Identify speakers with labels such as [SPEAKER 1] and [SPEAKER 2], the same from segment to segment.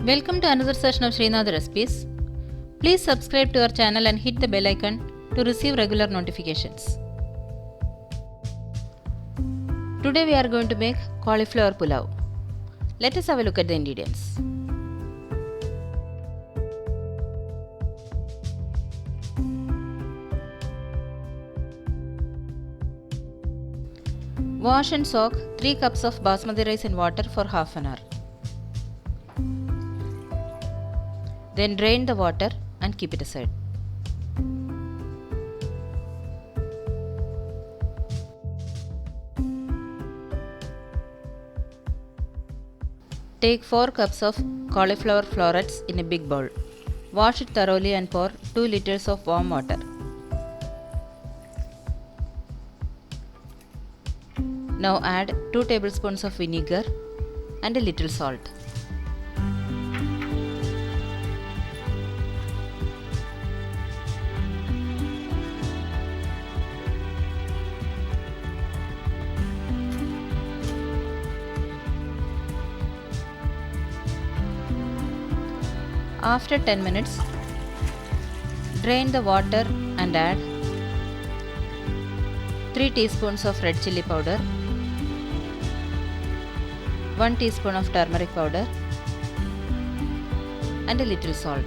[SPEAKER 1] Welcome to another session of Sreenath recipes. Please subscribe to our channel and hit the bell icon to receive regular notifications. Today we are going to make cauliflower pulao. Let us have a look at the ingredients. Wash and soak 3 cups of basmati rice in water for half an hour. Then drain the water and keep it aside. Take 4 cups of cauliflower florets in a big bowl. Wash it thoroughly and pour 2 liters of warm water. Now add 2 tablespoons of vinegar and a little salt. After 10 minutes, drain the water and add 3 teaspoons of red chilli powder, 1 teaspoon of turmeric powder and a little salt.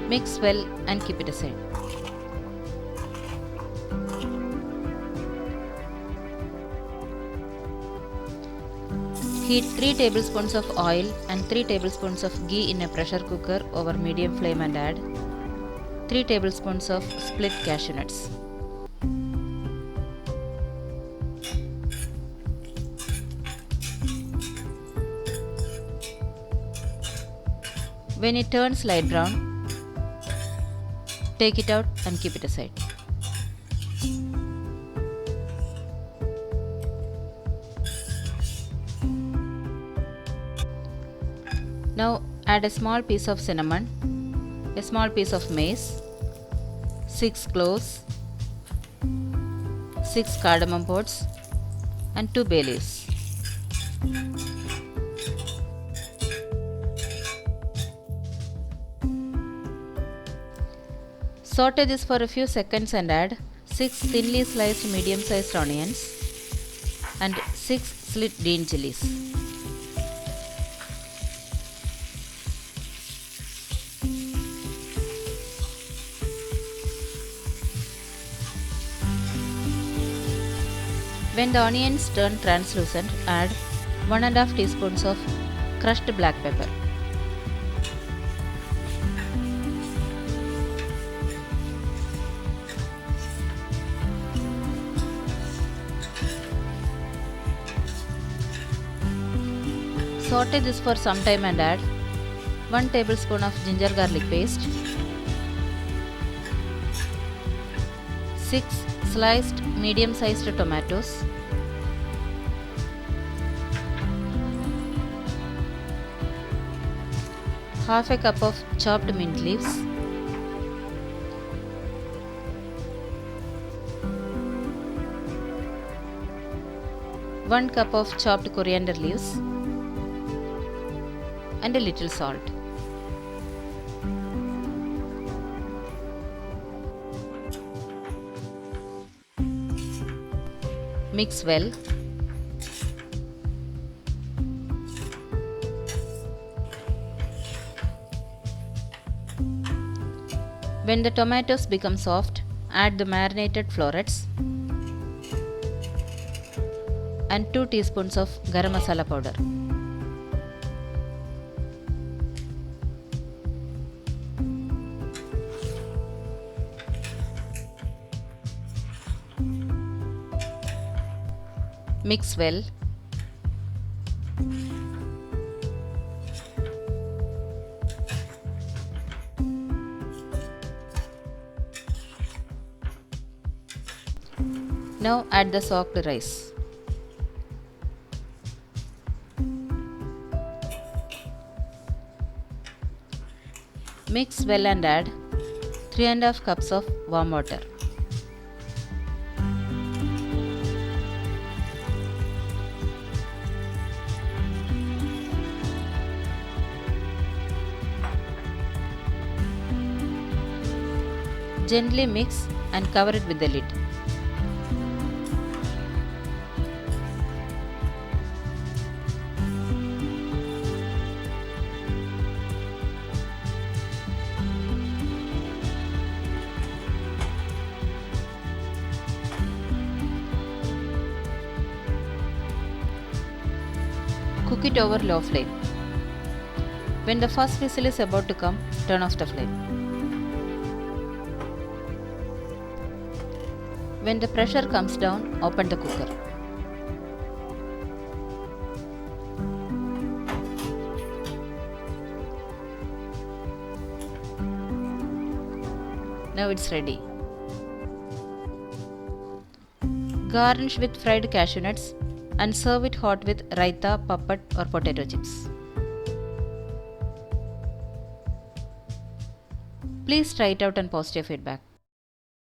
[SPEAKER 1] Mix well and keep it aside. Heat 3 tablespoons of oil and 3 tablespoons of ghee in a pressure cooker over medium flame and add 3 tablespoons of split cashew nuts. When it turns light brown, take it out and keep it aside. Now add a small piece of cinnamon, a small piece of mace, 6 cloves, 6 cardamom pods and 2 bay leaves. Saute this for a few seconds and add 6 thinly sliced medium-sized onions and 6 slit green chilies. When the onions turn translucent, add 1½ teaspoons of crushed black pepper. Saute this for some time and add 1 tablespoon of ginger garlic paste, 6 sliced medium-sized tomatoes, half a cup of chopped mint leaves, one cup of chopped coriander leaves and a little salt. Mix well. When the tomatoes become soft, add the marinated florets and 2 teaspoons of garam masala powder. Mix well. Now add the soaked rice. Mix well and add 3½ cups of warm water. Gently mix and cover it with the lid. Cook it over low flame. When the first whistle is about to come, turn off the flame. When the pressure comes down, open the cooker. Now it's ready. Garnish with fried cashew nuts and serve it hot with raitha, papad or potato chips. Please try it out and post your feedback.